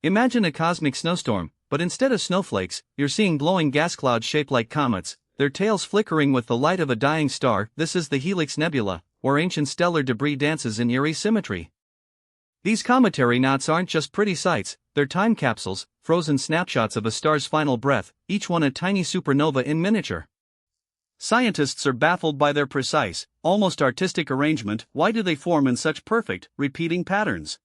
Imagine a cosmic snowstorm, but instead of snowflakes, you're seeing glowing gas clouds shaped like comets, their tails flickering with the light of a dying star. This is the Helix Nebula, where ancient stellar debris dances in eerie symmetry. These cometary knots aren't just pretty sights, they're time capsules, frozen snapshots of a star's final breath, each one a tiny supernova in miniature. Scientists are baffled by their precise, almost artistic arrangement. Why do they form in such perfect, repeating patterns?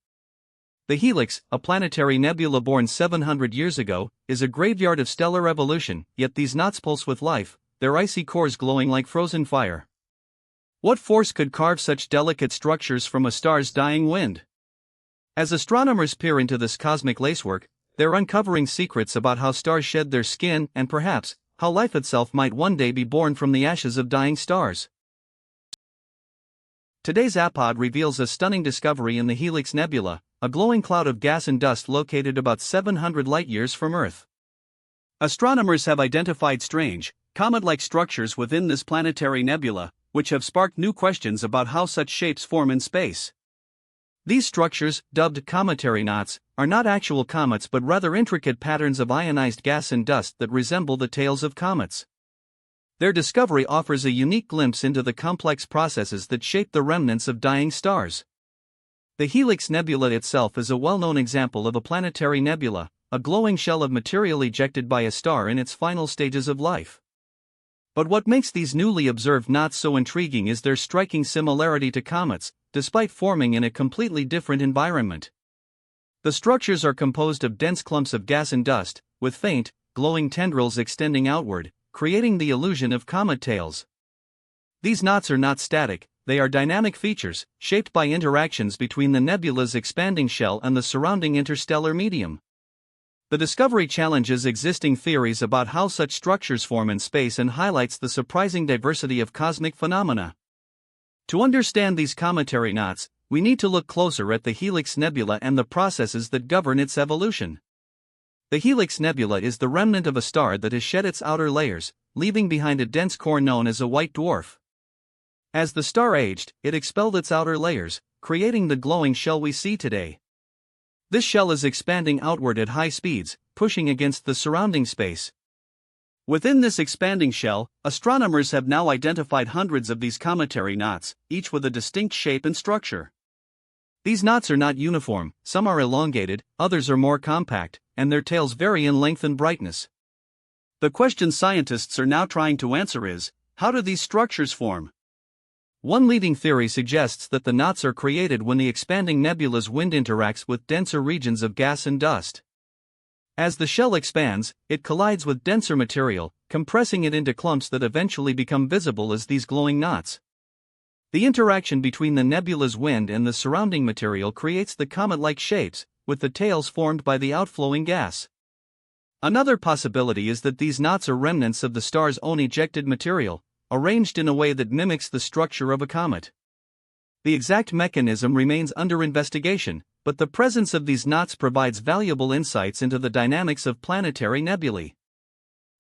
The helix, a planetary nebula born 700 years ago, is a graveyard of stellar evolution, yet these knots pulse with life, their icy cores glowing like frozen fire. What force could carve such delicate structures from a star's dying wind? As astronomers peer into this cosmic lacework, they're uncovering secrets about how stars shed their skin and perhaps, how life itself might one day be born from the ashes of dying stars. Today's APOD reveals a stunning discovery in the Helix Nebula, a glowing cloud of gas and dust located about 700 light-years from Earth. Astronomers have identified strange, comet-like structures within this planetary nebula, which have sparked new questions about how such shapes form in space. These structures, dubbed cometary knots, are not actual comets but rather intricate patterns of ionized gas and dust that resemble the tails of comets. Their discovery offers a unique glimpse into the complex processes that shape the remnants of dying stars. The Helix Nebula itself is a well-known example of a planetary nebula, a glowing shell of material ejected by a star in its final stages of life. But what makes these newly observed knots so intriguing is their striking similarity to comets, despite forming in a completely different environment. The structures are composed of dense clumps of gas and dust, with faint, glowing tendrils extending outward, creating the illusion of comet tails. These knots are not static, they are dynamic features, shaped by interactions between the nebula's expanding shell and the surrounding interstellar medium. The discovery challenges existing theories about how such structures form in space and highlights the surprising diversity of cosmic phenomena. To understand these cometary knots, we need to look closer at the Helix Nebula and the processes that govern its evolution. The Helix Nebula is the remnant of a star that has shed its outer layers, leaving behind a dense core known as a white dwarf. As the star aged, it expelled its outer layers, creating the glowing shell we see today. This shell is expanding outward at high speeds, pushing against the surrounding space. Within this expanding shell, astronomers have now identified hundreds of these cometary knots, each with a distinct shape and structure. These knots are not uniform, some are elongated, others are more compact, and their tails vary in length and brightness. The question scientists are now trying to answer is, how do these structures form? One leading theory suggests that the knots are created when the expanding nebula's wind interacts with denser regions of gas and dust. As the shell expands, it collides with denser material, compressing it into clumps that eventually become visible as these glowing knots. The interaction between the nebula's wind and the surrounding material creates the comet-like shapes, with the tails formed by the outflowing gas. Another possibility is that these knots are remnants of the star's own ejected material, arranged in a way that mimics the structure of a comet. The exact mechanism remains under investigation, but the presence of these knots provides valuable insights into the dynamics of planetary nebulae.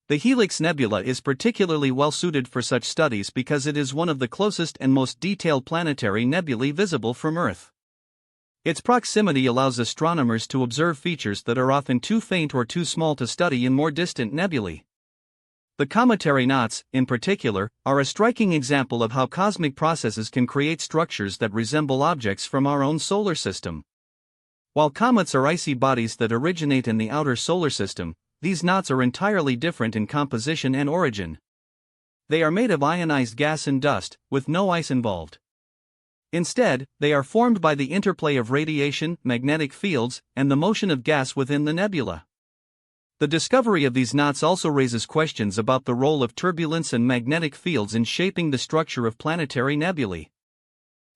The Helix Nebula is particularly well suited for such studies because it is one of the closest and most detailed planetary nebulae visible from Earth. Its proximity allows astronomers to observe features that are often too faint or too small to study in more distant nebulae. The cometary knots, in particular, are a striking example of how cosmic processes can create structures that resemble objects from our own solar system. While comets are icy bodies that originate in the outer solar system, these knots are entirely different in composition and origin. They are made of ionized gas and dust, with no ice involved. Instead, they are formed by the interplay of radiation, magnetic fields, and the motion of gas within the nebula. The discovery of these knots also raises questions about the role of turbulence and magnetic fields in shaping the structure of planetary nebulae.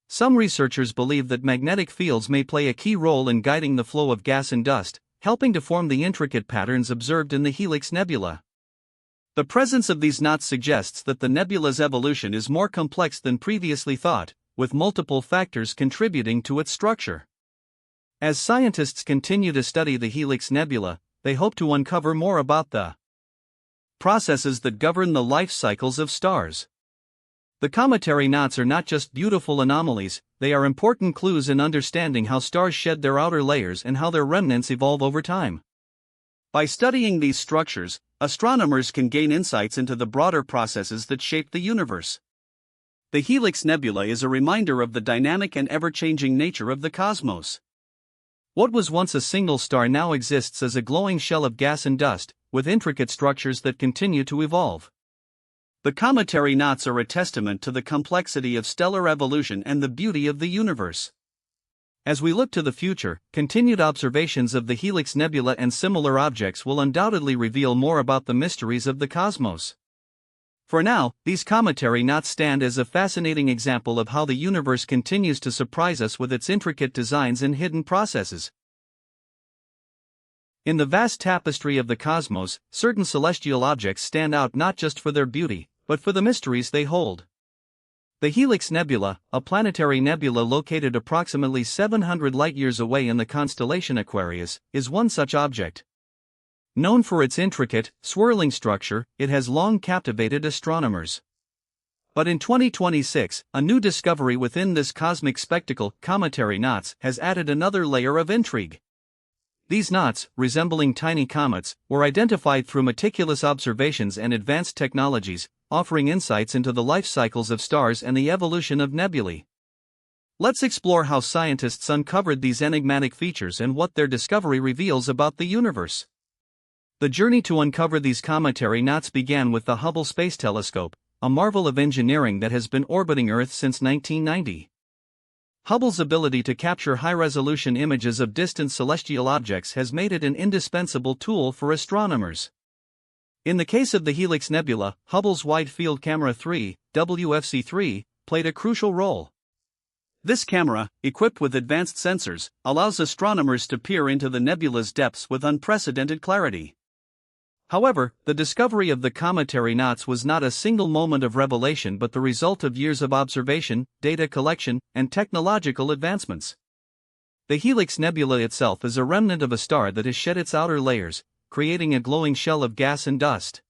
Some researchers believe that magnetic fields may play a key role in guiding the flow of gas and dust, helping to form the intricate patterns observed in the Helix Nebula. The presence of these knots suggests that the nebula's evolution is more complex than previously thought, with multiple factors contributing to its structure. As scientists continue to study the Helix Nebula, they hope to uncover more about the processes that govern the life cycles of stars. The cometary knots are not just beautiful anomalies, they are important clues in understanding how stars shed their outer layers and how their remnants evolve over time. By studying these structures, astronomers can gain insights into the broader processes that shape the universe. The Helix Nebula is a reminder of the dynamic and ever-changing nature of the cosmos. What was once a single star now exists as a glowing shell of gas and dust, with intricate structures that continue to evolve. The Cometary Knots are a testament to the complexity of stellar evolution and the beauty of the universe. As we look to the future, continued observations of the Helix Nebula and similar objects will undoubtedly reveal more about the mysteries of the cosmos. For now, these cometary knots stand as a fascinating example of how the universe continues to surprise us with its intricate designs and hidden processes. In the vast tapestry of the cosmos, certain celestial objects stand out not just for their beauty, but for the mysteries they hold. The Helix Nebula, a planetary nebula located approximately 700 light-years away in the constellation Aquarius, is one such object. Known for its intricate, swirling structure, it has long captivated astronomers. But in 2026, a new discovery within this cosmic spectacle, Cometary Knots, has added another layer of intrigue. These knots, resembling tiny comets, were identified through meticulous observations and advanced technologies, offering insights into the life cycles of stars and the evolution of nebulae. Let's explore how scientists uncovered these enigmatic features and what their discovery reveals about the universe. The journey to uncover these cometary knots began with the Hubble Space Telescope, a marvel of engineering that has been orbiting Earth since 1990. Hubble's ability to capture high-resolution images of distant celestial objects has made it an indispensable tool for astronomers. In the case of the Helix Nebula, Hubble's Wide Field Camera 3, WFC3, played a crucial role. This camera, equipped with advanced sensors, allows astronomers to peer into the nebula's depths with unprecedented clarity. However, the discovery of the cometary knots was not a single moment of revelation but the result of years of observation, data collection, and technological advancements. The Helix Nebula itself is a remnant of a star that has shed its outer layers, creating a glowing shell of gas and dust.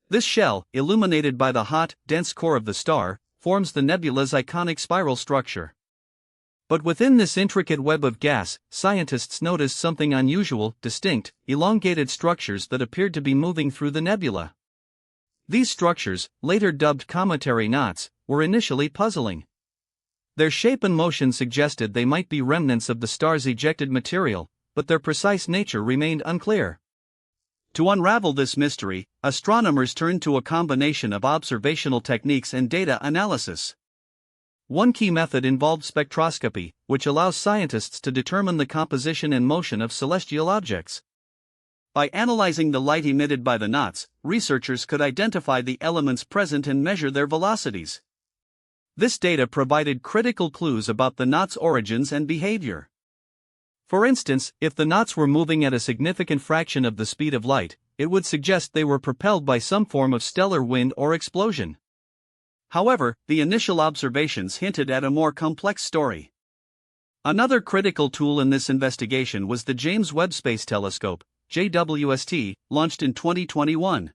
This shell, illuminated by the hot, dense core of the star, forms the nebula's iconic spiral structure. But within this intricate web of gas, scientists noticed something unusual: distinct, elongated structures that appeared to be moving through the nebula. These structures, later dubbed cometary knots, were initially puzzling. Their shape and motion suggested they might be remnants of the star's ejected material, but their precise nature remained unclear. To unravel this mystery, astronomers turned to a combination of observational techniques and data analysis. One key method involved spectroscopy, which allows scientists to determine the composition and motion of celestial objects. By analyzing the light emitted by the knots, researchers could identify the elements present and measure their velocities. This data provided critical clues about the knots' origins and behavior. For instance, if the knots were moving at a significant fraction of the speed of light, it would suggest they were propelled by some form of stellar wind or explosion. However, the initial observations hinted at a more complex story. Another critical tool in this investigation was the James Webb Space Telescope, JWST, launched in 2021.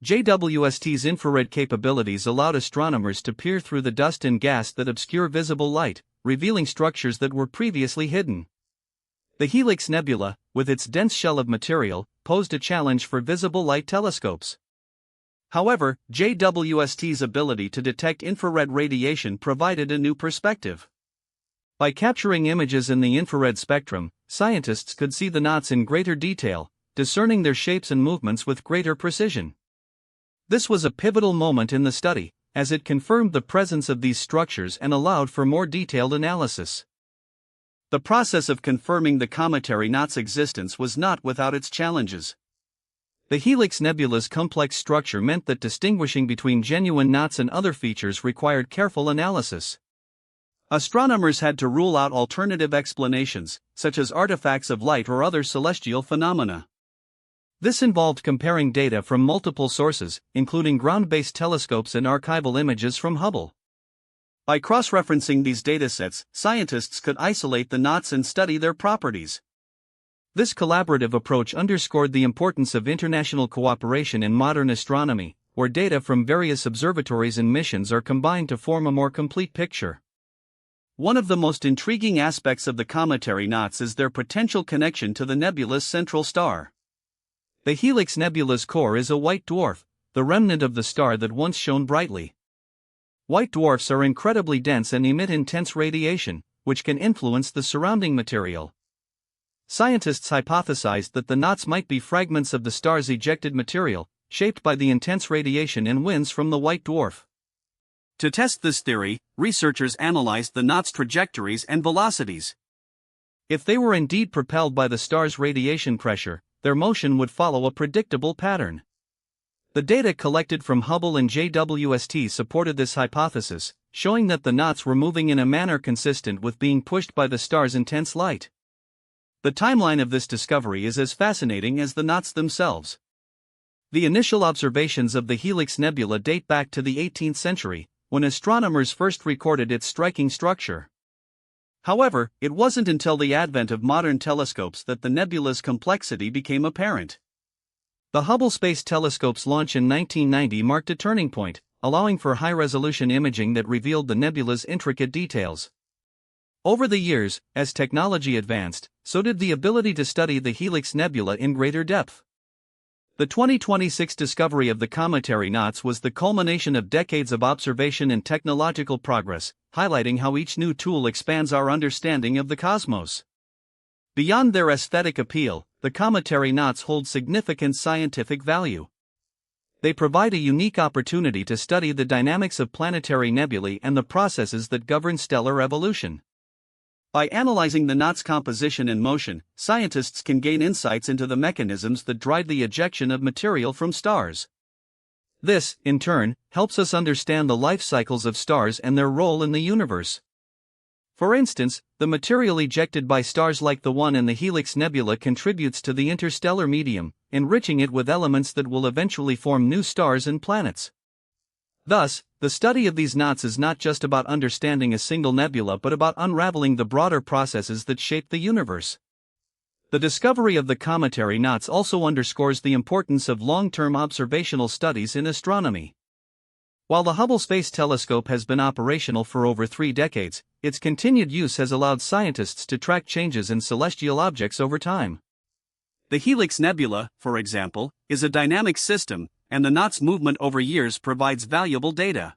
JWST's infrared capabilities allowed astronomers to peer through the dust and gas that obscure visible light, revealing structures that were previously hidden. The Helix Nebula, with its dense shell of material, posed a challenge for visible light telescopes. However, JWST's ability to detect infrared radiation provided a new perspective. By capturing images in the infrared spectrum, scientists could see the knots in greater detail, discerning their shapes and movements with greater precision. This was a pivotal moment in the study, as it confirmed the presence of these structures and allowed for more detailed analysis. The process of confirming the cometary knots' existence was not without its challenges. The Helix Nebula's complex structure meant that distinguishing between genuine knots and other features required careful analysis. Astronomers had to rule out alternative explanations, such as artifacts of light or other celestial phenomena. This involved comparing data from multiple sources, including ground-based telescopes and archival images from Hubble. By cross-referencing these datasets, scientists could isolate the knots and study their properties. This collaborative approach underscored the importance of international cooperation in modern astronomy, where data from various observatories and missions are combined to form a more complete picture. One of the most intriguing aspects of the Cometary Knots is their potential connection to the nebula's central star. The Helix Nebula's core is a white dwarf, the remnant of the star that once shone brightly. White dwarfs are incredibly dense and emit intense radiation, which can influence the surrounding material. Scientists hypothesized that the knots might be fragments of the star's ejected material, shaped by the intense radiation and winds from the white dwarf. To test this theory, researchers analyzed the knots' trajectories and velocities. If they were indeed propelled by the star's radiation pressure, their motion would follow a predictable pattern. The data collected from Hubble and JWST supported this hypothesis, showing that the knots were moving in a manner consistent with being pushed by the star's intense light. The timeline of this discovery is as fascinating as the knots themselves. The initial observations of the Helix Nebula date back to the 18th century, when astronomers first recorded its striking structure. However, it wasn't until the advent of modern telescopes that the nebula's complexity became apparent. The Hubble Space Telescope's launch in 1990 marked a turning point, allowing for high-resolution imaging that revealed the nebula's intricate details. Over the years, as technology advanced, so did the ability to study the Helix Nebula in greater depth. The 2026 discovery of the Cometary Knots was the culmination of decades of observation and technological progress, highlighting how each new tool expands our understanding of the cosmos. Beyond their aesthetic appeal, the Cometary Knots hold significant scientific value. They provide a unique opportunity to study the dynamics of planetary nebulae and the processes that govern stellar evolution. By analyzing the knots' composition and motion, scientists can gain insights into the mechanisms that drive the ejection of material from stars. This, in turn, helps us understand the life cycles of stars and their role in the universe. For instance, the material ejected by stars like the one in the Helix Nebula contributes to the interstellar medium, enriching it with elements that will eventually form new stars and planets. Thus, the study of these knots is not just about understanding a single nebula but about unraveling the broader processes that shape the universe. The discovery of the Cometary Knots also underscores the importance of long-term observational studies in astronomy. While the Hubble Space Telescope has been operational for over 3 decades, its continued use has allowed scientists to track changes in celestial objects over time. The Helix Nebula, for example, is a dynamic system, and the knots' movement over years provides valuable data.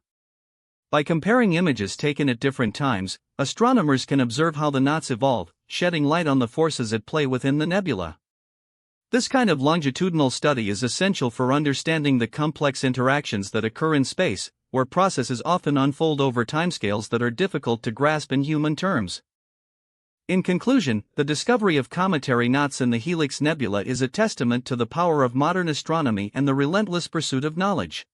By comparing images taken at different times, astronomers can observe how the knots evolve, shedding light on the forces at play within the nebula. This kind of longitudinal study is essential for understanding the complex interactions that occur in space, where processes often unfold over timescales that are difficult to grasp in human terms. In conclusion, the discovery of Cometary Knots in the Helix Nebula is a testament to the power of modern astronomy and the relentless pursuit of knowledge.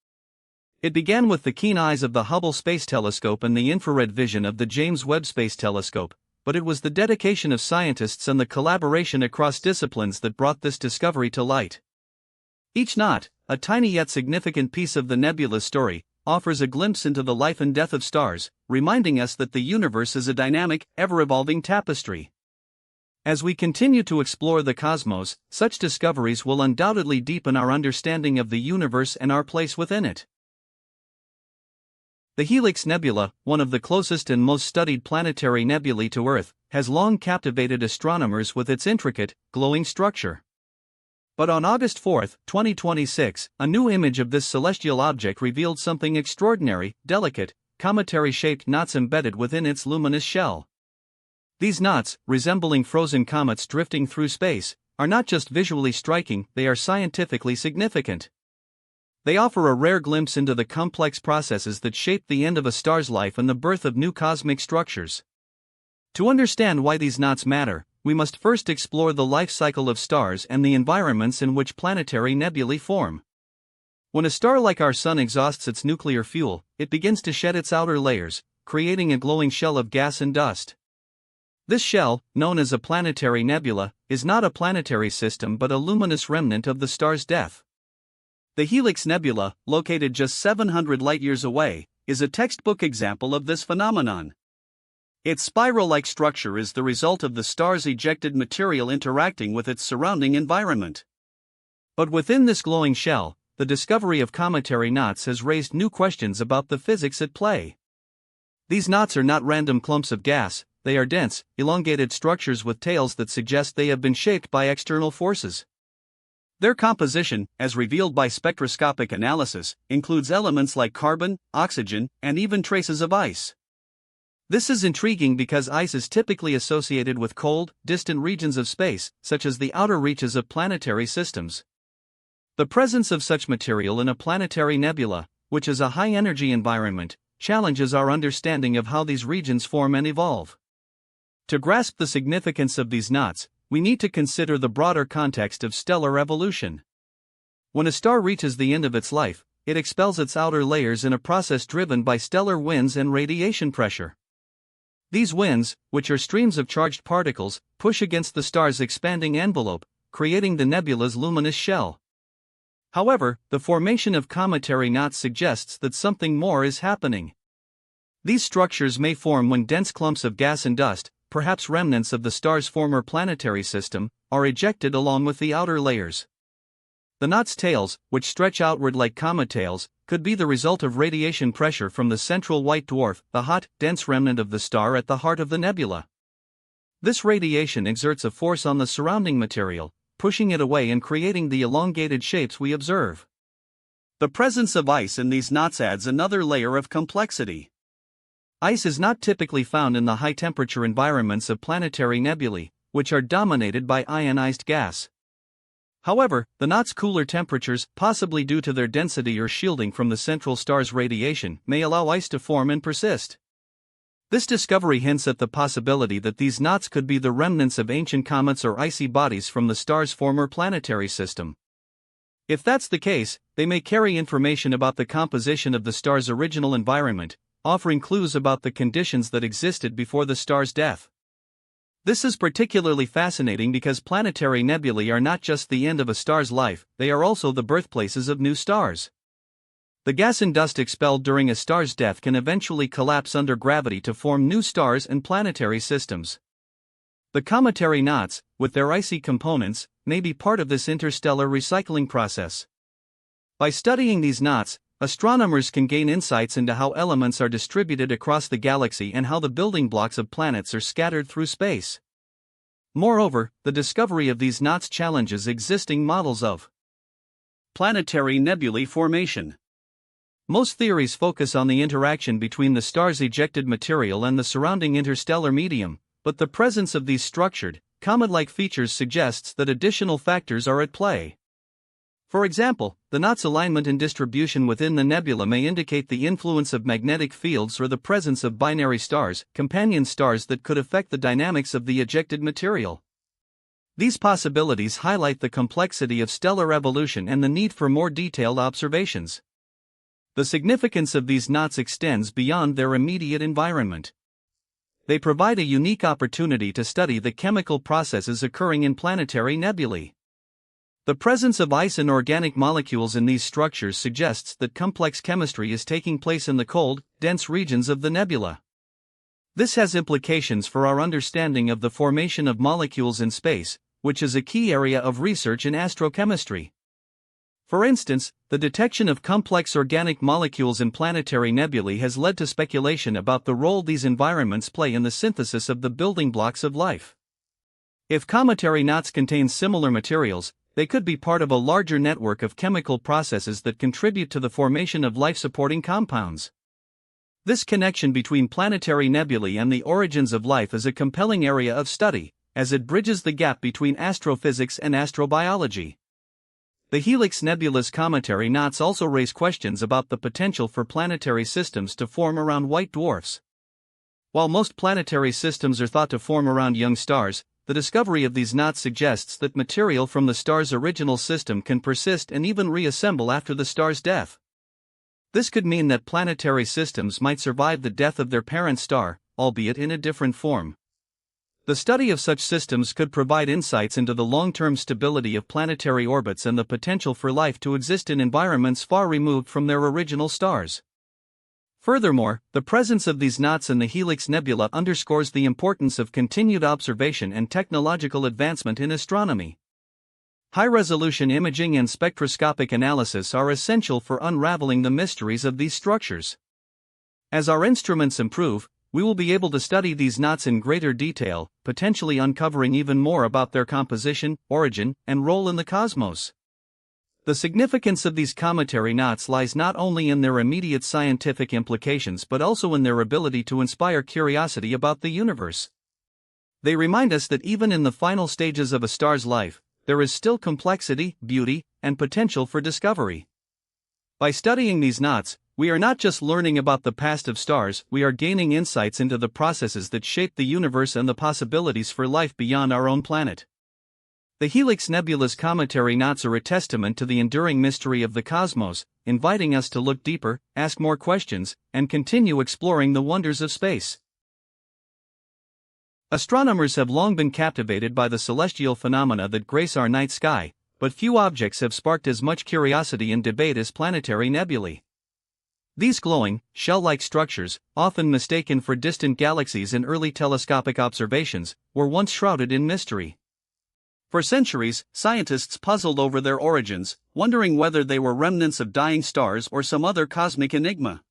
It began with the keen eyes of the Hubble Space Telescope and the infrared vision of the James Webb Space Telescope, but it was the dedication of scientists and the collaboration across disciplines that brought this discovery to light. Each knot, a tiny yet significant piece of the nebula's story, offers a glimpse into the life and death of stars, reminding us that the universe is a dynamic, ever-evolving tapestry. As we continue to explore the cosmos, such discoveries will undoubtedly deepen our understanding of the universe and our place within it. The Helix Nebula, one of the closest and most studied planetary nebulae to Earth, has long captivated astronomers with its intricate, glowing structure. But on August 4, 2026, a new image of this celestial object revealed something extraordinary: delicate, cometary-shaped knots embedded within its luminous shell. These knots, resembling frozen comets drifting through space, are not just visually striking, they are scientifically significant. They offer a rare glimpse into the complex processes that shape the end of a star's life and the birth of new cosmic structures. To understand why these knots matter, we must first explore the life cycle of stars and the environments in which planetary nebulae form. When a star like our Sun exhausts its nuclear fuel, it begins to shed its outer layers, creating a glowing shell of gas and dust. This shell, known as a planetary nebula, is not a planetary system but a luminous remnant of the star's death. The Helix Nebula, located just 700 light-years away, is a textbook example of this phenomenon. Its spiral-like structure is the result of the star's ejected material interacting with its surrounding environment. But within this glowing shell, the discovery of Cometary Knots has raised new questions about the physics at play. These knots are not random clumps of gas, they are dense, elongated structures with tails that suggest they have been shaped by external forces. Their composition, as revealed by spectroscopic analysis, includes elements like carbon, oxygen, and even traces of ice. This is intriguing because ice is typically associated with cold, distant regions of space, such as the outer reaches of planetary systems. The presence of such material in a planetary nebula, which is a high-energy environment, challenges our understanding of how these regions form and evolve. To grasp the significance of these knots, we need to consider the broader context of stellar evolution. When a star reaches the end of its life, it expels its outer layers in a process driven by stellar winds and radiation pressure. These winds, which are streams of charged particles, push against the star's expanding envelope, creating the nebula's luminous shell. However, the formation of cometary knots suggests that something more is happening. These structures may form when dense clumps of gas and dust, perhaps remnants of the star's former planetary system, are ejected along with the outer layers. The knot's tails, which stretch outward like comet tails, could be the result of radiation pressure from the central white dwarf, the hot, dense remnant of the star at the heart of the nebula. This radiation exerts a force on the surrounding material, pushing it away and creating the elongated shapes we observe. The presence of ice in these knots adds another layer of complexity. Ice is not typically found in the high-temperature environments of planetary nebulae, which are dominated by ionized gas. However, the knot's cooler temperatures, possibly due to their density or shielding from the central star's radiation, may allow ice to form and persist. This discovery hints at the possibility that these knots could be the remnants of ancient comets or icy bodies from the star's former planetary system. If that's the case, they may carry information about the composition of the star's original environment, offering clues about the conditions that existed before the star's death. This is particularly fascinating because planetary nebulae are not just the end of a star's life, they are also the birthplaces of new stars. The gas and dust expelled during a star's death can eventually collapse under gravity to form new stars and planetary systems. The cometary knots, with their icy components, may be part of this interstellar recycling process. By studying these knots, astronomers can gain insights into how elements are distributed across the galaxy and how the building blocks of planets are scattered through space. Moreover, the discovery of these knots challenges existing models of planetary nebulae formation. Most theories focus on the interaction between the star's ejected material and the surrounding interstellar medium, but the presence of these structured, comet-like features suggests that additional factors are at play. For example, the knots' alignment and distribution within the nebula may indicate the influence of magnetic fields or the presence of binary stars, companion stars that could affect the dynamics of the ejected material. These possibilities highlight the complexity of stellar evolution and the need for more detailed observations. The significance of these knots extends beyond their immediate environment. They provide a unique opportunity to study the chemical processes occurring in planetary nebulae. The presence of ice and organic molecules in these structures suggests that complex chemistry is taking place in the cold, dense regions of the nebula. This has implications for our understanding of the formation of molecules in space, which is a key area of research in astrochemistry. For instance, the detection of complex organic molecules in planetary nebulae has led to speculation about the role these environments play in the synthesis of the building blocks of life. If cometary knots contain similar materials, they could be part of a larger network of chemical processes that contribute to the formation of life-supporting compounds. This connection between planetary nebulae and the origins of life is a compelling area of study, as it bridges the gap between astrophysics and astrobiology. The Helix Nebula's cometary knots also raise questions about the potential for planetary systems to form around white dwarfs. While most planetary systems are thought to form around young stars, the discovery of these knots suggests that material from the star's original system can persist and even reassemble after the star's death. This could mean that planetary systems might survive the death of their parent star, albeit in a different form. The study of such systems could provide insights into the long-term stability of planetary orbits and the potential for life to exist in environments far removed from their original stars. Furthermore, the presence of these knots in the Helix Nebula underscores the importance of continued observation and technological advancement in astronomy. High-resolution imaging and spectroscopic analysis are essential for unraveling the mysteries of these structures. As our instruments improve, we will be able to study these knots in greater detail, potentially uncovering even more about their composition, origin, and role in the cosmos. The significance of these cometary knots lies not only in their immediate scientific implications but also in their ability to inspire curiosity about the universe. They remind us that even in the final stages of a star's life, there is still complexity, beauty, and potential for discovery. By studying these knots, we are not just learning about the past of stars, we are gaining insights into the processes that shape the universe and the possibilities for life beyond our own planet. The Helix Nebula's cometary knots are a testament to the enduring mystery of the cosmos, inviting us to look deeper, ask more questions, and continue exploring the wonders of space. Astronomers have long been captivated by the celestial phenomena that grace our night sky, but few objects have sparked as much curiosity and debate as planetary nebulae. These glowing, shell-like structures, often mistaken for distant galaxies in early telescopic observations, were once shrouded in mystery. For centuries, scientists puzzled over their origins, wondering whether they were remnants of dying stars or some other cosmic enigma.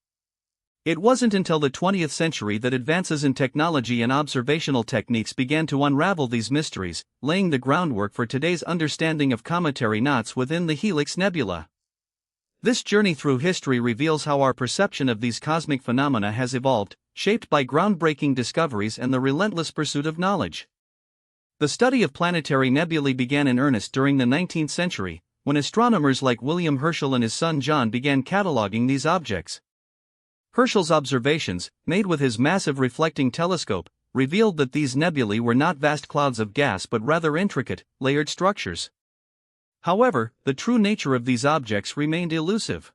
It wasn't until the 20th century that advances in technology and observational techniques began to unravel these mysteries, laying the groundwork for today's understanding of cometary knots within the Helix Nebula. This journey through history reveals how our perception of these cosmic phenomena has evolved, shaped by groundbreaking discoveries and the relentless pursuit of knowledge. The study of planetary nebulae began in earnest during the 19th century, when astronomers like William Herschel and his son John began cataloging these objects. Herschel's observations, made with his massive reflecting telescope, revealed that these nebulae were not vast clouds of gas but rather intricate, layered structures. However, the true nature of these objects remained elusive.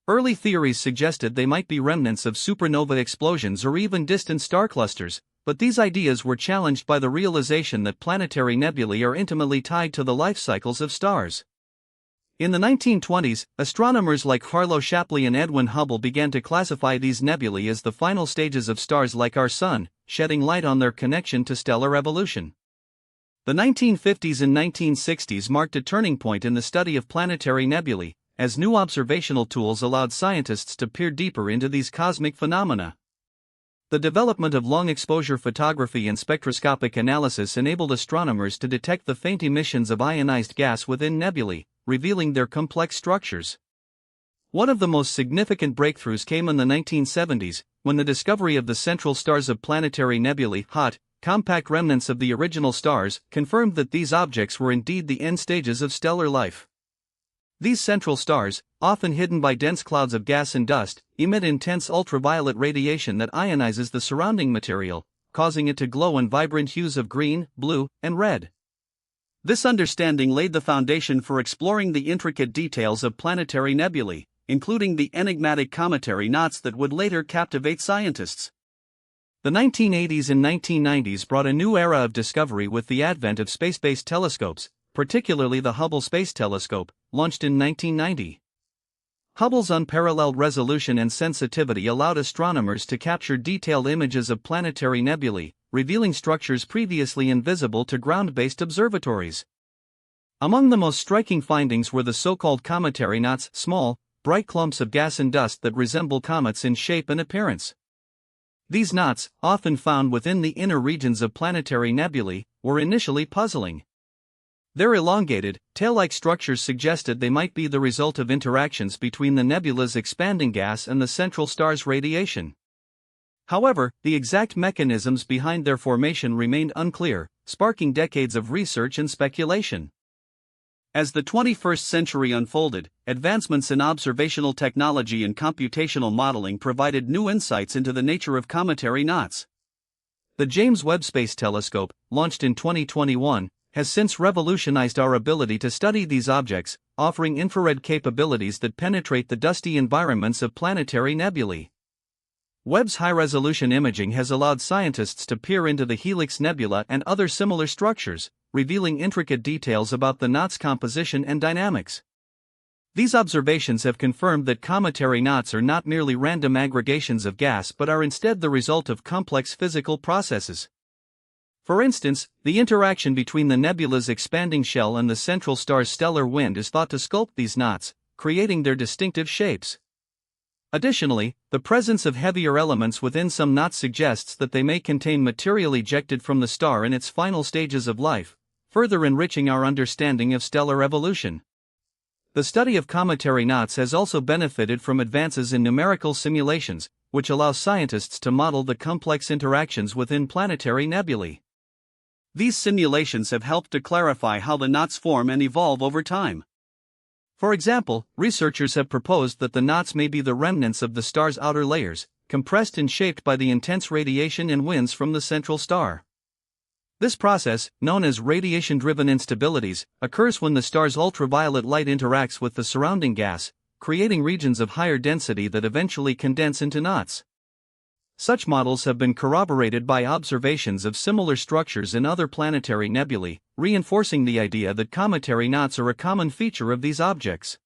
Early theories suggested they might be remnants of supernova explosions or even distant star clusters, but these ideas were challenged by the realization that planetary nebulae are intimately tied to the life cycles of stars. In the 1920s, astronomers like Harlow Shapley and Edwin Hubble began to classify these nebulae as the final stages of stars like our Sun, shedding light on their connection to stellar evolution. The 1950s and 1960s marked a turning point in the study of planetary nebulae, as new observational tools allowed scientists to peer deeper into these cosmic phenomena. The development of long-exposure photography and spectroscopic analysis enabled astronomers to detect the faint emissions of ionized gas within nebulae, revealing their complex structures. One of the most significant breakthroughs came in the 1970s, when the discovery of the central stars of planetary nebulae, hot, compact remnants of the original stars, confirmed that these objects were indeed the end stages of stellar life. These central stars, often hidden by dense clouds of gas and dust, emit intense ultraviolet radiation that ionizes the surrounding material, causing it to glow in vibrant hues of green, blue, and red. This understanding laid the foundation for exploring the intricate details of planetary nebulae, including the enigmatic cometary knots that would later captivate scientists. The 1980s and 1990s brought a new era of discovery with the advent of space-based telescopes, particularly the Hubble Space Telescope, launched in 1990. Hubble's unparalleled resolution and sensitivity allowed astronomers to capture detailed images of planetary nebulae, revealing structures previously invisible to ground-based observatories. Among the most striking findings were the so-called cometary knots, small, bright clumps of gas and dust that resemble comets in shape and appearance. These knots, often found within the inner regions of planetary nebulae, were initially puzzling. Their elongated, tail-like structures suggested they might be the result of interactions between the nebula's expanding gas and the central star's radiation. However, the exact mechanisms behind their formation remained unclear, sparking decades of research and speculation. As the 21st century unfolded, advancements in observational technology and computational modeling provided new insights into the nature of cometary knots. The James Webb Space Telescope, launched in 2021, has since revolutionized our ability to study these objects, offering infrared capabilities that penetrate the dusty environments of planetary nebulae. Webb's high-resolution imaging has allowed scientists to peer into the Helix Nebula and other similar structures, revealing intricate details about the knots' composition and dynamics. These observations have confirmed that cometary knots are not merely random aggregations of gas but are instead the result of complex physical processes. For instance, the interaction between the nebula's expanding shell and the central star's stellar wind is thought to sculpt these knots, creating their distinctive shapes. Additionally, the presence of heavier elements within some knots suggests that they may contain material ejected from the star in its final stages of life, further enriching our understanding of stellar evolution. The study of cometary knots has also benefited from advances in numerical simulations, which allow scientists to model the complex interactions within planetary nebulae. These simulations have helped to clarify how the knots form and evolve over time. For example, researchers have proposed that the knots may be the remnants of the star's outer layers, compressed and shaped by the intense radiation and winds from the central star. This process, known as radiation-driven instabilities, occurs when the star's ultraviolet light interacts with the surrounding gas, creating regions of higher density that eventually condense into knots. Such models have been corroborated by observations of similar structures in other planetary nebulae, reinforcing the idea that cometary knots are a common feature of these objects.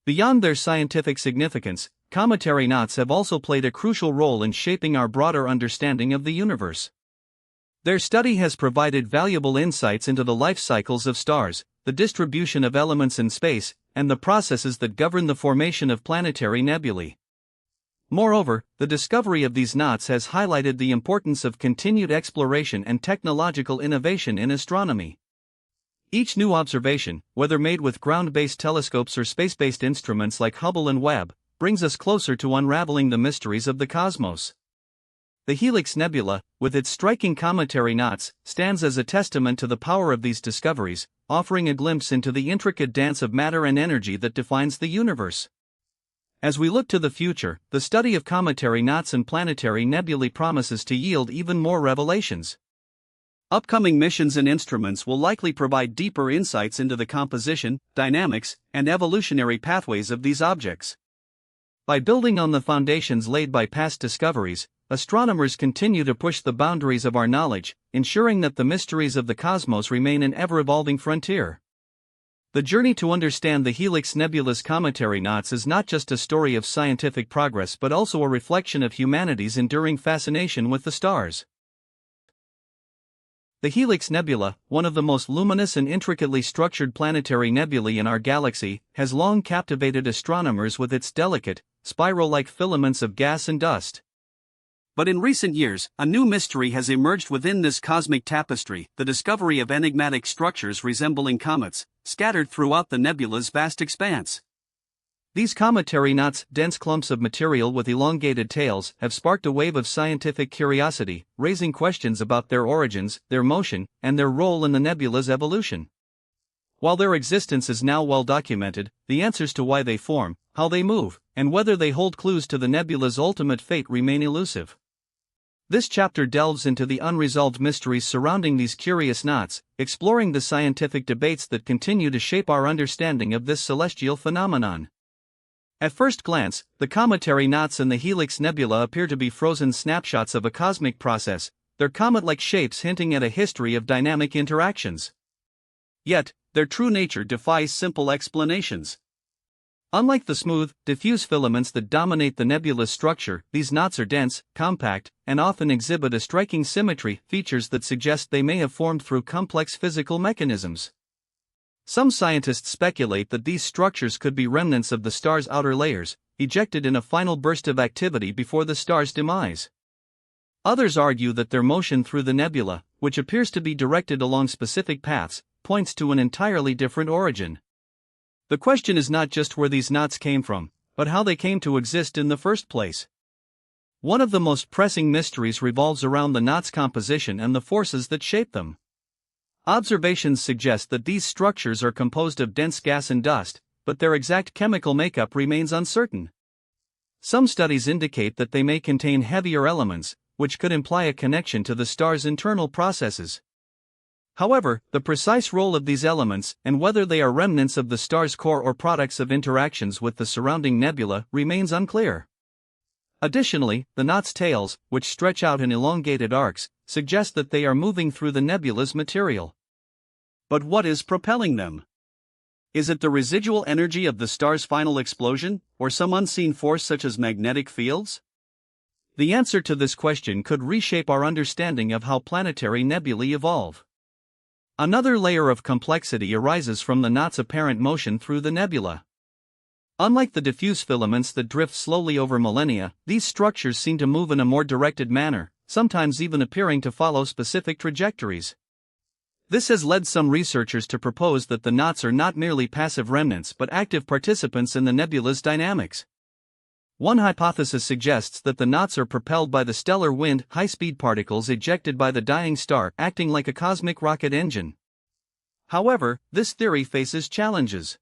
Beyond their scientific significance, cometary knots have also played a crucial role in shaping our broader understanding of the universe. Their study has provided valuable insights into the life cycles of stars, the distribution of elements in space, and the processes that govern the formation of planetary nebulae. Moreover, the discovery of these knots has highlighted the importance of continued exploration and technological innovation in astronomy. Each new observation, whether made with ground-based telescopes or space-based instruments like Hubble and Webb, brings us closer to unraveling the mysteries of the cosmos. The Helix Nebula, with its striking cometary knots, stands as a testament to the power of these discoveries, offering a glimpse into the intricate dance of matter and energy that defines the universe. As we look to the future, the study of cometary knots and planetary nebulae promises to yield even more revelations. Upcoming missions and instruments will likely provide deeper insights into the composition, dynamics, and evolutionary pathways of these objects. By building on the foundations laid by past discoveries, astronomers continue to push the boundaries of our knowledge, ensuring that the mysteries of the cosmos remain an ever-evolving frontier. The journey to understand the Helix Nebula's cometary knots is not just a story of scientific progress but also a reflection of humanity's enduring fascination with the stars. The Helix Nebula, one of the most luminous and intricately structured planetary nebulae in our galaxy, has long captivated astronomers with its delicate, spiral-like filaments of gas and dust. But in recent years, a new mystery has emerged within this cosmic tapestry: the discovery of enigmatic structures resembling comets, scattered throughout the nebula's vast expanse. These cometary knots, dense clumps of material with elongated tails, have sparked a wave of scientific curiosity, raising questions about their origins, their motion, and their role in the nebula's evolution. While their existence is now well documented, the answers to why they form, how they move, and whether they hold clues to the nebula's ultimate fate remain elusive. This chapter delves into the unresolved mysteries surrounding these curious knots, exploring the scientific debates that continue to shape our understanding of this celestial phenomenon. At first glance, the cometary knots in the Helix Nebula appear to be frozen snapshots of a cosmic process, their comet-like shapes hinting at a history of dynamic interactions. Yet, their true nature defies simple explanations. Unlike the smooth, diffuse filaments that dominate the nebula's structure, these knots are dense, compact, and often exhibit a striking symmetry, features that suggest they may have formed through complex physical mechanisms. Some scientists speculate that these structures could be remnants of the star's outer layers, ejected in a final burst of activity before the star's demise. Others argue that their motion through the nebula, which appears to be directed along specific paths, points to an entirely different origin. The question is not just where these knots came from, but how they came to exist in the first place. One of the most pressing mysteries revolves around the knots' composition and the forces that shape them. Observations suggest that these structures are composed of dense gas and dust, but their exact chemical makeup remains uncertain. Some studies indicate that they may contain heavier elements, which could imply a connection to the star's internal processes. However, the precise role of these elements, and whether they are remnants of the star's core or products of interactions with the surrounding nebula, remains unclear. Additionally, the knots' tails, which stretch out in elongated arcs, suggest that they are moving through the nebula's material. But what is propelling them? Is it the residual energy of the star's final explosion, or some unseen force such as magnetic fields? The answer to this question could reshape our understanding of how planetary nebulae evolve. Another layer of complexity arises from the knots' apparent motion through the nebula. Unlike the diffuse filaments that drift slowly over millennia, these structures seem to move in a more directed manner, sometimes even appearing to follow specific trajectories. This has led some researchers to propose that the knots are not merely passive remnants but active participants in the nebula's dynamics. One hypothesis suggests that the knots are propelled by the stellar wind, high-speed particles ejected by the dying star, acting like a cosmic rocket engine. However, this theory faces challenges.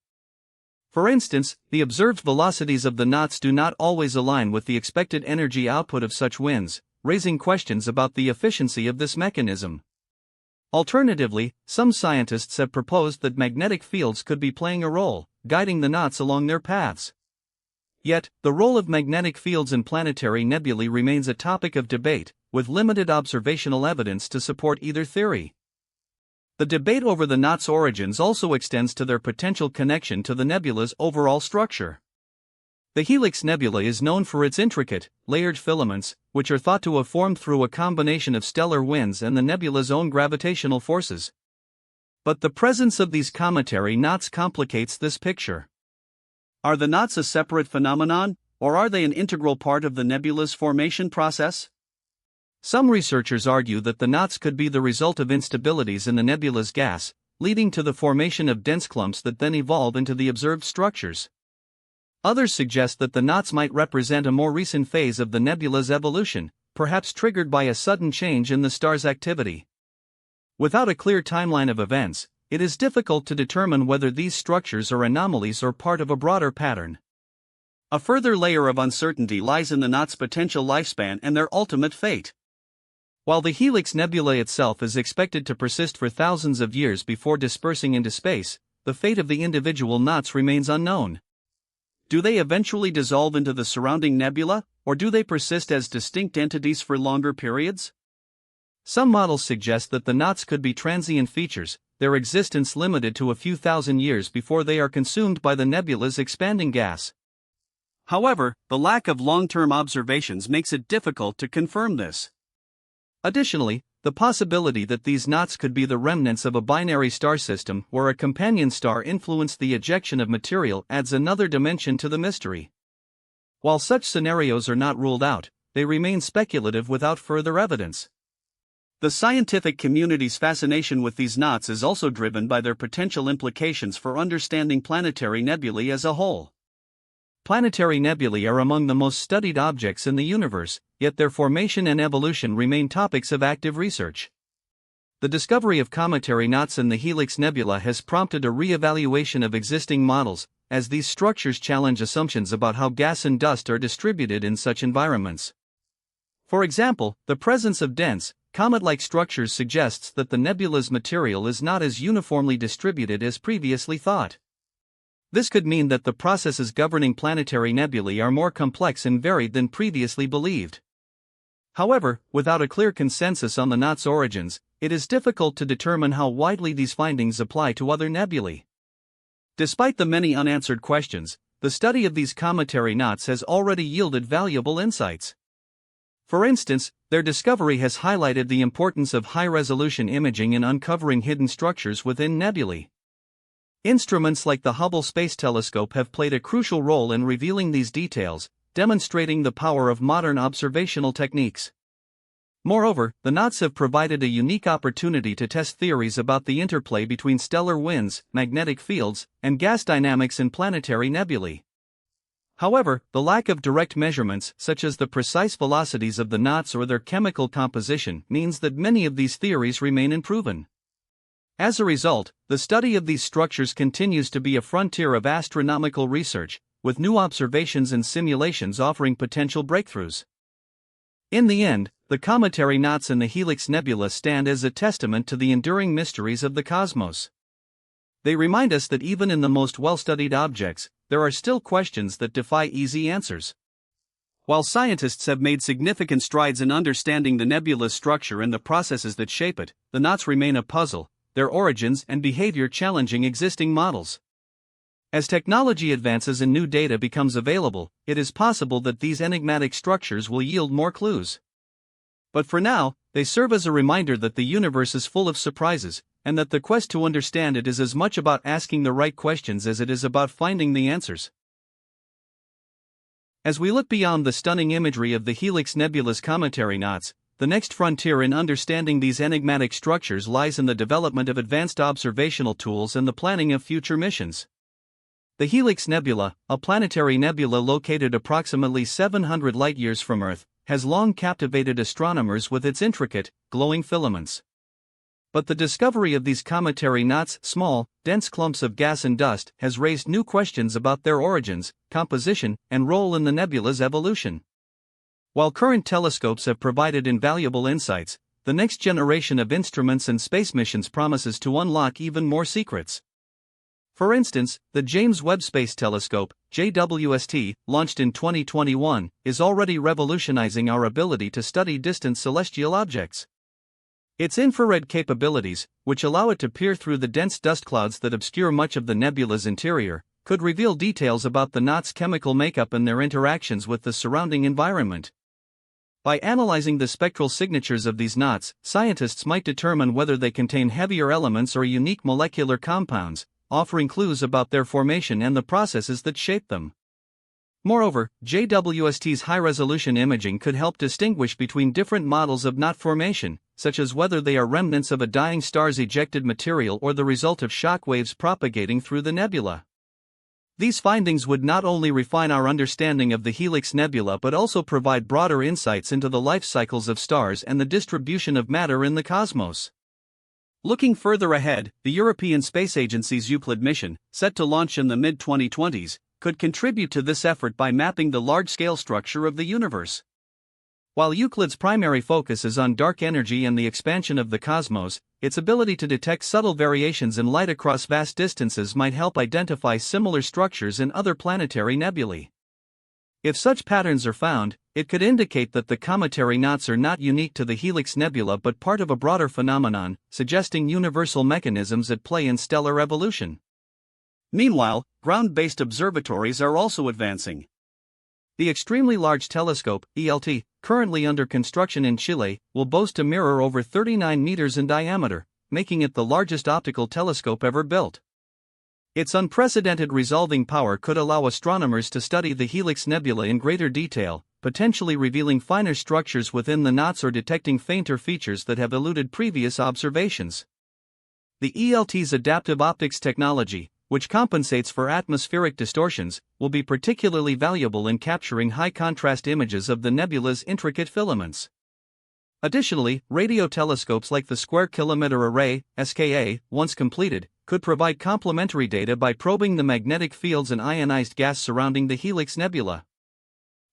For instance, the observed velocities of the knots do not always align with the expected energy output of such winds, raising questions about the efficiency of this mechanism. Alternatively, some scientists have proposed that magnetic fields could be playing a role, guiding the knots along their paths. Yet, the role of magnetic fields in planetary nebulae remains a topic of debate, with limited observational evidence to support either theory. The debate over the knots' origins also extends to their potential connection to the nebula's overall structure. The Helix Nebula is known for its intricate, layered filaments, which are thought to have formed through a combination of stellar winds and the nebula's own gravitational forces. But the presence of these cometary knots complicates this picture. Are the knots a separate phenomenon, or are they an integral part of the nebula's formation process? Some researchers argue that the knots could be the result of instabilities in the nebula's gas, leading to the formation of dense clumps that then evolve into the observed structures. Others suggest that the knots might represent a more recent phase of the nebula's evolution, perhaps triggered by a sudden change in the star's activity. Without a clear timeline of events, it is difficult to determine whether these structures are anomalies or part of a broader pattern. A further layer of uncertainty lies in the knots' potential lifespan and their ultimate fate. While the Helix Nebula itself is expected to persist for thousands of years before dispersing into space, the fate of the individual knots remains unknown. Do they eventually dissolve into the surrounding nebula, or do they persist as distinct entities for longer periods? Some models suggest that the knots could be transient features, their existence limited to a few thousand years before they are consumed by the nebula's expanding gas. However, the lack of long-term observations makes it difficult to confirm this. Additionally, the possibility that these knots could be the remnants of a binary star system where a companion star influenced the ejection of material adds another dimension to the mystery. While such scenarios are not ruled out, they remain speculative without further evidence. The scientific community's fascination with these knots is also driven by their potential implications for understanding planetary nebulae as a whole. Planetary nebulae are among the most studied objects in the universe, yet their formation and evolution remain topics of active research. The discovery of cometary knots in the Helix Nebula has prompted a re-evaluation of existing models, as these structures challenge assumptions about how gas and dust are distributed in such environments. For example, the presence of dense, comet-like structures suggests that the nebula's material is not as uniformly distributed as previously thought. This could mean that the processes governing planetary nebulae are more complex and varied than previously believed. However, without a clear consensus on the knots' origins, it is difficult to determine how widely these findings apply to other nebulae. Despite the many unanswered questions, the study of these cometary knots has already yielded valuable insights. For instance, their discovery has highlighted the importance of high-resolution imaging in uncovering hidden structures within nebulae. Instruments like the Hubble Space Telescope have played a crucial role in revealing these details, demonstrating the power of modern observational techniques. Moreover, the knots have provided a unique opportunity to test theories about the interplay between stellar winds, magnetic fields, and gas dynamics in planetary nebulae. However, the lack of direct measurements, such as the precise velocities of the knots or their chemical composition, means that many of these theories remain unproven. As a result, the study of these structures continues to be a frontier of astronomical research, with new observations and simulations offering potential breakthroughs. In the end, the cometary knots in the Helix Nebula stand as a testament to the enduring mysteries of the cosmos. They remind us that even in the most well-studied objects, there are still questions that defy easy answers. While scientists have made significant strides in understanding the nebula's structure and the processes that shape it, the knots remain a puzzle, their origins and behavior challenging existing models. As technology advances and new data becomes available, it is possible that these enigmatic structures will yield more clues. But for now, they serve as a reminder that the universe is full of surprises, and that the quest to understand it is as much about asking the right questions as it is about finding the answers. As we look beyond the stunning imagery of the Helix Nebula's Cometary Knots, the next frontier in understanding these enigmatic structures lies in the development of advanced observational tools and the planning of future missions. The Helix Nebula, a planetary nebula located approximately 700 light-years from Earth, has long captivated astronomers with its intricate, glowing filaments. But the discovery of these cometary knots, small, dense clumps of gas and dust, has raised new questions about their origins, composition, and role in the nebula's evolution. While current telescopes have provided invaluable insights, the next generation of instruments and space missions promises to unlock even more secrets. For instance, the James Webb Space Telescope, JWST, launched in 2021, is already revolutionizing our ability to study distant celestial objects. Its infrared capabilities, which allow it to peer through the dense dust clouds that obscure much of the nebula's interior, could reveal details about the knots' chemical makeup and their interactions with the surrounding environment. By analyzing the spectral signatures of these knots, scientists might determine whether they contain heavier elements or unique molecular compounds, offering clues about their formation and the processes that shape them. Moreover, JWST's high-resolution imaging could help distinguish between different models of knot formation, such as whether they are remnants of a dying star's ejected material or the result of shock waves propagating through the nebula. These findings would not only refine our understanding of the Helix Nebula but also provide broader insights into the life cycles of stars and the distribution of matter in the cosmos. Looking further ahead, the European Space Agency's Euclid mission, set to launch in the mid-2020s, could contribute to this effort by mapping the large-scale structure of the universe. While Euclid's primary focus is on dark energy and the expansion of the cosmos, its ability to detect subtle variations in light across vast distances might help identify similar structures in other planetary nebulae. If such patterns are found, it could indicate that the cometary knots are not unique to the Helix Nebula but part of a broader phenomenon, suggesting universal mechanisms at play in stellar evolution. Meanwhile, ground-based observatories are also advancing. The Extremely Large Telescope, ELT, currently under construction in Chile, will boast a mirror over 39 meters in diameter, making it the largest optical telescope ever built. Its unprecedented resolving power could allow astronomers to study the Helix Nebula in greater detail, potentially revealing finer structures within the knots or detecting fainter features that have eluded previous observations. The ELT's adaptive optics technology, which compensates for atmospheric distortions, will be particularly valuable in capturing high-contrast images of the nebula's intricate filaments. Additionally, radio telescopes like the Square Kilometre Array, SKA, once completed, could provide complementary data by probing the magnetic fields and ionized gas surrounding the Helix Nebula.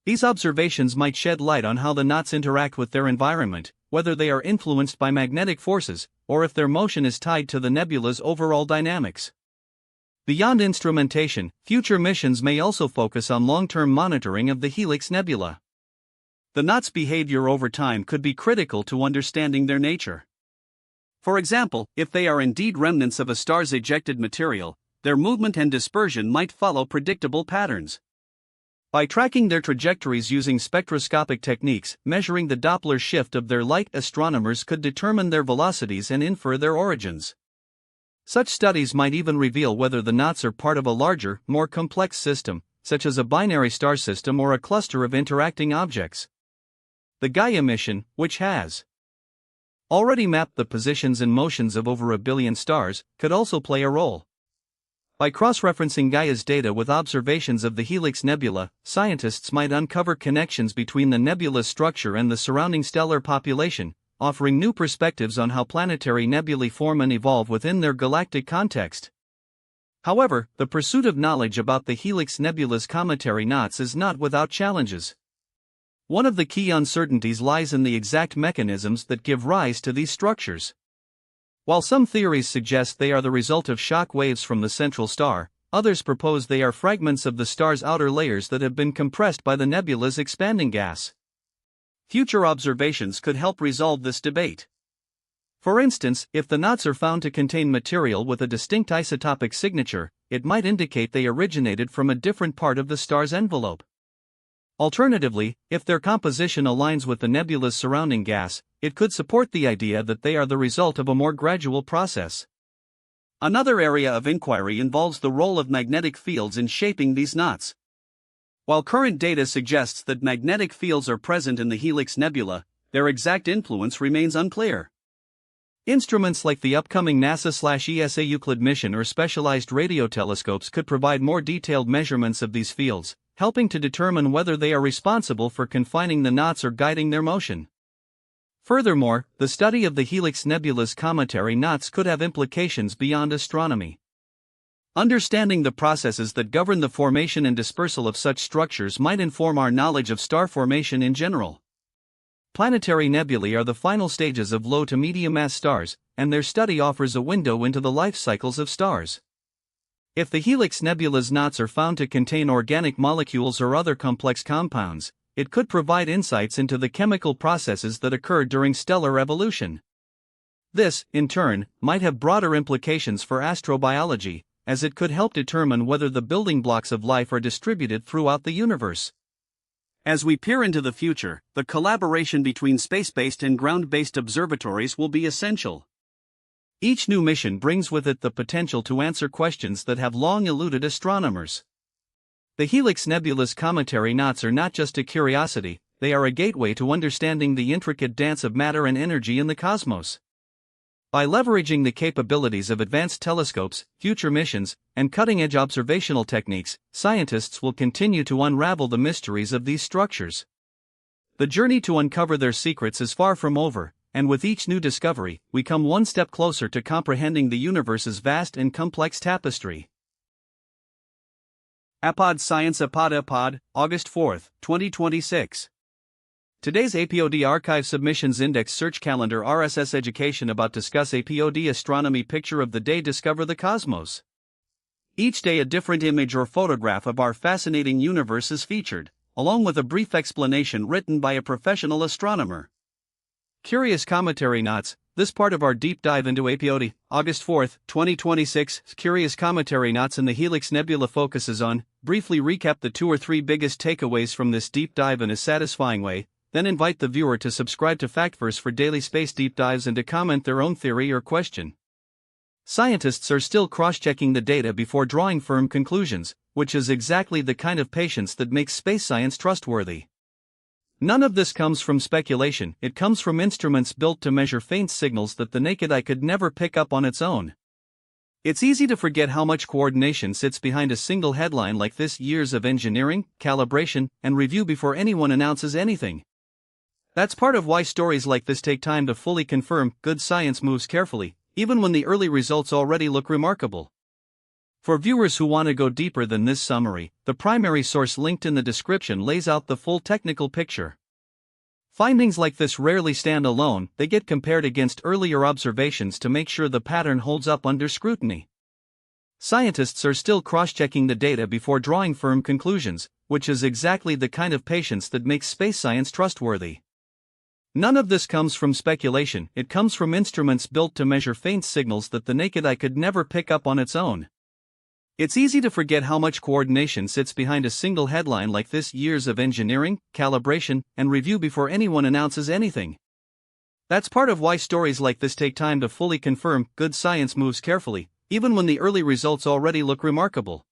These observations might shed light on how the knots interact with their environment, whether they are influenced by magnetic forces, or if their motion is tied to the nebula's overall dynamics. Beyond instrumentation, future missions may also focus on long-term monitoring of the Helix Nebula. The knots' behavior over time could be critical to understanding their nature. For example, if they are indeed remnants of a star's ejected material, their movement and dispersion might follow predictable patterns. By tracking their trajectories using spectroscopic techniques, measuring the Doppler shift of their light, astronomers could determine their velocities and infer their origins. Such studies might even reveal whether the knots are part of a larger, more complex system, such as a binary star system or a cluster of interacting objects. The Gaia mission, which has already mapped the positions and motions of over 1 billion stars, could also play a role. By cross-referencing Gaia's data with observations of the Helix Nebula, scientists might uncover connections between the nebula's structure and the surrounding stellar population, offering new perspectives on how planetary nebulae form and evolve within their galactic context. However, the pursuit of knowledge about the Helix Nebula's cometary knots is not without challenges. One of the key uncertainties lies in the exact mechanisms that give rise to these structures. While some theories suggest they are the result of shock waves from the central star, others propose they are fragments of the star's outer layers that have been compressed by the nebula's expanding gas. Future observations could help resolve this debate. For instance, if the knots are found to contain material with a distinct isotopic signature, it might indicate they originated from a different part of the star's envelope. Alternatively, if their composition aligns with the nebula's surrounding gas, it could support the idea that they are the result of a more gradual process. Another area of inquiry involves the role of magnetic fields in shaping these knots. While current data suggests that magnetic fields are present in the Helix Nebula, their exact influence remains unclear. Instruments like the upcoming NASA/ESA Euclid mission or specialized radio telescopes could provide more detailed measurements of these fields, helping to determine whether they are responsible for confining the knots or guiding their motion. Furthermore, the study of the Helix Nebula's Cometary Knots could have implications beyond astronomy. Understanding the processes that govern the formation and dispersal of such structures might inform our knowledge of star formation in general. Planetary nebulae are the final stages of low to medium-mass stars, and their study offers a window into the life cycles of stars. If the Helix Nebula's knots are found to contain organic molecules or other complex compounds, it could provide insights into the chemical processes that occur during stellar evolution. This, in turn, might have broader implications for astrobiology, as it could help determine whether the building blocks of life are distributed throughout the universe. As we peer into the future, the collaboration between space-based and ground-based observatories will be essential. Each new mission brings with it the potential to answer questions that have long eluded astronomers. The Helix Nebula's Cometary Knots are not just a curiosity, they are a gateway to understanding the intricate dance of matter and energy in the cosmos. By leveraging the capabilities of advanced telescopes, future missions, and cutting-edge observational techniques, scientists will continue to unravel the mysteries of these structures. The journey to uncover their secrets is far from over, and with each new discovery, we come one step closer to comprehending the universe's vast and complex tapestry. APOD Science APOD APOD, August 4, 2026. Today's APOD Archive Submissions Index Search Calendar RSS Education about discuss APOD Astronomy Picture of the Day Discover the Cosmos. Each day a different image or photograph of our fascinating universe is featured, along with a brief explanation written by a professional astronomer. Curious Cometary Knots. This part of our deep dive into APOD, August 4, 2026, Curious Cometary Knots in the Helix Nebula focuses on, briefly recap the 2 or 3 biggest takeaways from this deep dive in a satisfying way, then invite the viewer to subscribe to FactVerse for daily space deep dives and to comment their own theory or question. Scientists are still cross-checking the data before drawing firm conclusions, which is exactly the kind of patience that makes space science trustworthy. None of this comes from speculation, it comes from instruments built to measure faint signals that the naked eye could never pick up on its own. It's easy to forget how much coordination sits behind a single headline like this: years of engineering, calibration, and review before anyone announces anything. That's part of why stories like this take time to fully confirm. Good science moves carefully, even when the early results already look remarkable. For viewers who want to go deeper than this summary, the primary source linked in the description lays out the full technical picture. Findings like this rarely stand alone, they get compared against earlier observations to make sure the pattern holds up under scrutiny. Scientists are still cross-checking the data before drawing firm conclusions, which is exactly the kind of patience that makes space science trustworthy. None of this comes from speculation, it comes from instruments built to measure faint signals that the naked eye could never pick up on its own. It's easy to forget how much coordination sits behind a single headline like this: years of engineering, calibration, and review before anyone announces anything. That's part of why stories like this take time to fully confirm. Good science moves carefully, even when the early results already look remarkable.